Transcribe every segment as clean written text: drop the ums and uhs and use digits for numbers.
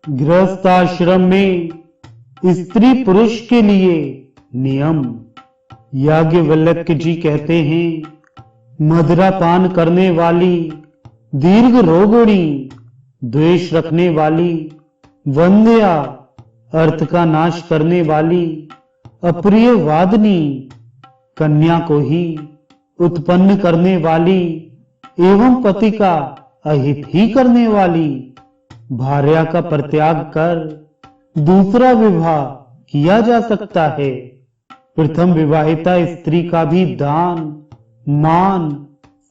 गृहस्थ आश्रम में स्त्री पुरुष के लिए नियम। याज्ञवल्क्य जी कहते हैं, मदिरा पान करने वाली, दीर्घ रोगिणी, द्वेष रखने वाली, वंध्या, अर्थ का नाश करने वाली, अप्रिय वादनी, कन्या को ही उत्पन्न करने वाली एवं पति का अहित ही करने वाली, भार्या का परित्याग कर दूसरा विवाह किया जा सकता है। प्रथम विवाहिता स्त्री का भी दान, मान,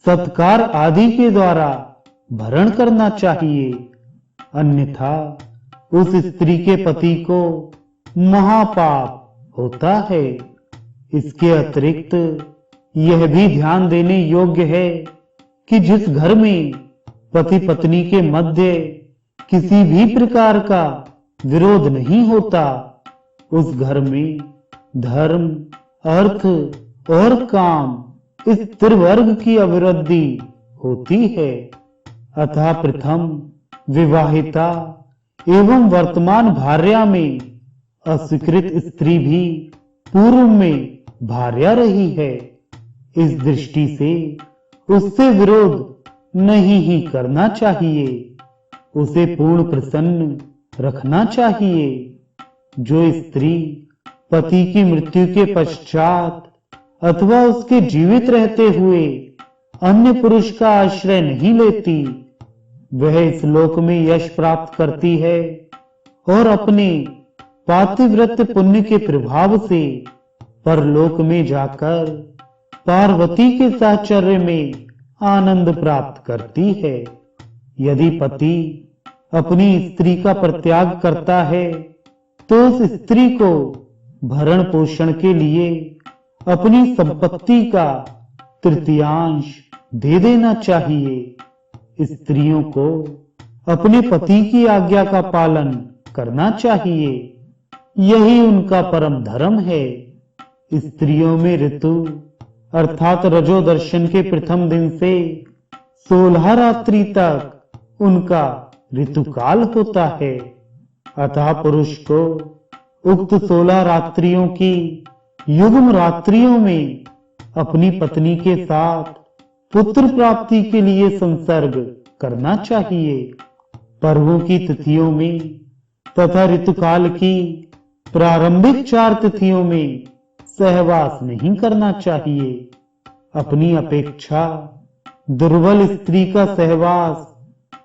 सत्कार आदि के द्वारा भरण करना चाहिए, अन्यथा उस स्त्री के पति को महापाप होता है। इसके अतिरिक्त यह भी ध्यान देने योग्य है कि जिस घर में पति पत्नी के मध्य किसी भी प्रकार का विरोध नहीं होता, उस घर में धर्म, अर्थ और काम इस त्रिवर्ग की अभिवृद्धि होती है। अतः प्रथम विवाहिता एवं वर्तमान भार्या में अस्वीकृत स्त्री भी पूर्व में भार्या रही है। इस दृष्टि से उससे विरोध नहीं ही करना चाहिए, उसे पूर्ण प्रसन्न रखना चाहिए। जो स्त्री पति की मृत्यु के पश्चात अथवा उसके जीवित रहते हुए अन्य पुरुष का आश्रय नहीं लेती, वह इस लोक में यश प्राप्त करती है और अपने पातिव्रत्य पुण्य के प्रभाव से परलोक में जाकर पार्वती के साहचर्य में आनंद प्राप्त करती है। यदि पति अपनी स्त्री का परित्याग करता है तो उस स्त्री को भरण पोषण के लिए अपनी संपत्ति का तृतीयांश दे देना चाहिए। स्त्रियों को अपने पति की आज्ञा का पालन करना चाहिए, यही उनका परम धर्म है। स्त्रियों में ऋतु अर्थात रजो दर्शन के प्रथम दिन से 16 रात्रि तक उनका ऋतुकाल होता है। अतः पुरुष को उक्त 16 रात्रियों की युग्म रात्रियों में अपनी पत्नी के साथ पुत्र प्राप्ति के लिए संसर्ग करना चाहिए। पर्वों की तिथियों में तथा ऋतुकाल की प्रारंभिक 4 तिथियों में सहवास नहीं करना चाहिए। अपनी अपेक्षा दुर्बल स्त्री का सहवास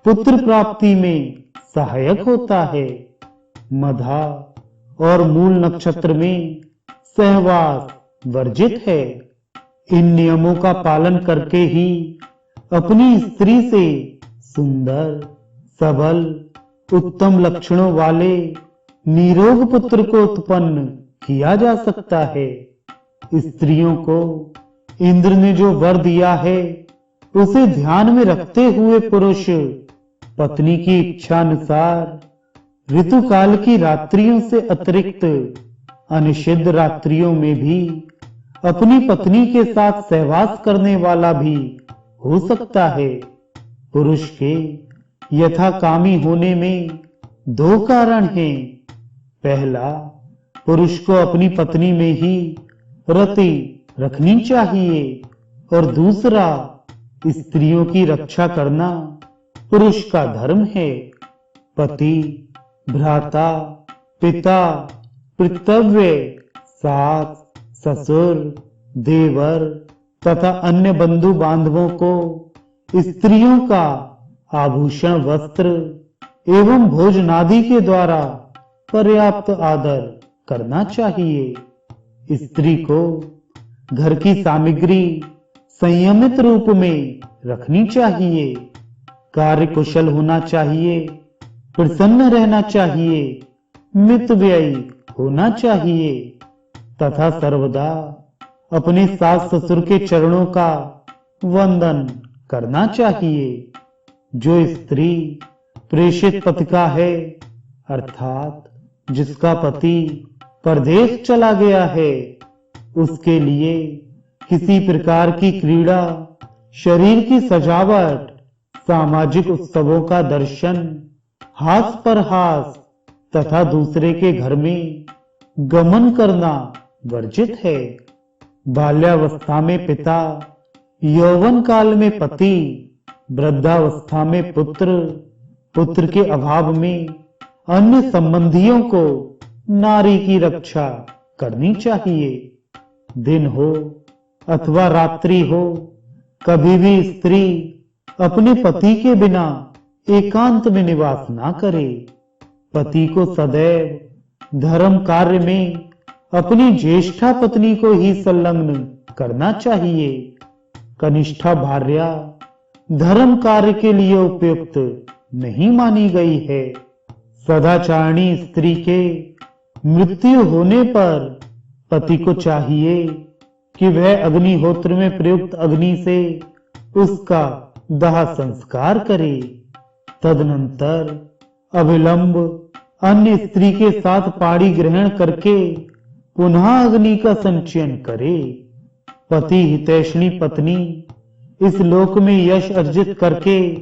पुत्र प्राप्ति में सहायक होता है। मधा और मूल नक्षत्र में सहवास वर्जित है। इन नियमों का पालन करके ही अपनी स्त्री से सुंदर, सबल, उत्तम लक्षणों वाले निरोग पुत्र को उत्पन्न किया जा सकता है। स्त्रियों को इंद्र ने जो वर दिया है उसे ध्यान में रखते हुए पुरुष पत्नी की इच्छा अनुसार ऋतुकाल की रात्रियों से अतिरिक्त अनिषिद्ध रात्रियों में भी अपनी पत्नी के साथ सहवास करने वाला भी हो सकता है। पुरुष के यथाकामी होने में 2 कारण हैं। पहला, पुरुष को अपनी पत्नी में ही रति रखनी चाहिए और दूसरा, स्त्रियों की रक्षा करना पुरुष का धर्म है। पति, भ्राता, पिता, पितृव्य, सास, ससुर, देवर तथा अन्य बंधु बांधवों को स्त्रियों का आभूषण, वस्त्र एवं भोजनादि के द्वारा पर्याप्त आदर करना चाहिए। स्त्री को घर की सामग्री संयमित रूप में रखनी चाहिए, कार्य कुशल होना चाहिए, प्रसन्न रहना चाहिए, मितव्ययी होना चाहिए तथा सर्वदा अपने सास ससुर के चरणों का वंदन करना चाहिए। जो स्त्री प्रेषित पति का है, अर्थात जिसका पति परदेश चला गया है, उसके लिए किसी प्रकार की क्रीड़ा, शरीर की सजावट, सामाजिक उत्सवों का दर्शन, हास पर हास तथा दूसरे के घर में गमन करना वर्जित है। बाल्यावस्था में पिता, यौवन काल में पति, वृद्धावस्था में पुत्र, पुत्र के अभाव में अन्य संबंधियों को नारी की रक्षा करनी चाहिए। दिन हो अथवा रात्रि हो, कभी भी स्त्री अपने पति के बिना एकांत में निवास ना करे। पति को सदैव धर्म कार्य में अपनी ज्येष्ठा पत्नी को ही संलग्न करना चाहिए। कनिष्ठा भार्या धर्म कार्य के लिए उपयुक्त नहीं मानी गई है। सदाचारणी स्त्री के मृत्यु होने पर पति को चाहिए कि वह अग्निहोत्र में प्रयुक्त अग्नि से उसका दाह संस्कार करे। तदनंतर अविलंब अन्य स्त्री के साथ पाणी ग्रहण करके पुनः अग्नि का संचयन करे। पति हितैषणी पत्नी इस लोक में यश अर्जित करके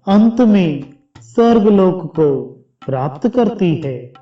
अंत में स्वर्ग लोक को प्राप्त करती है।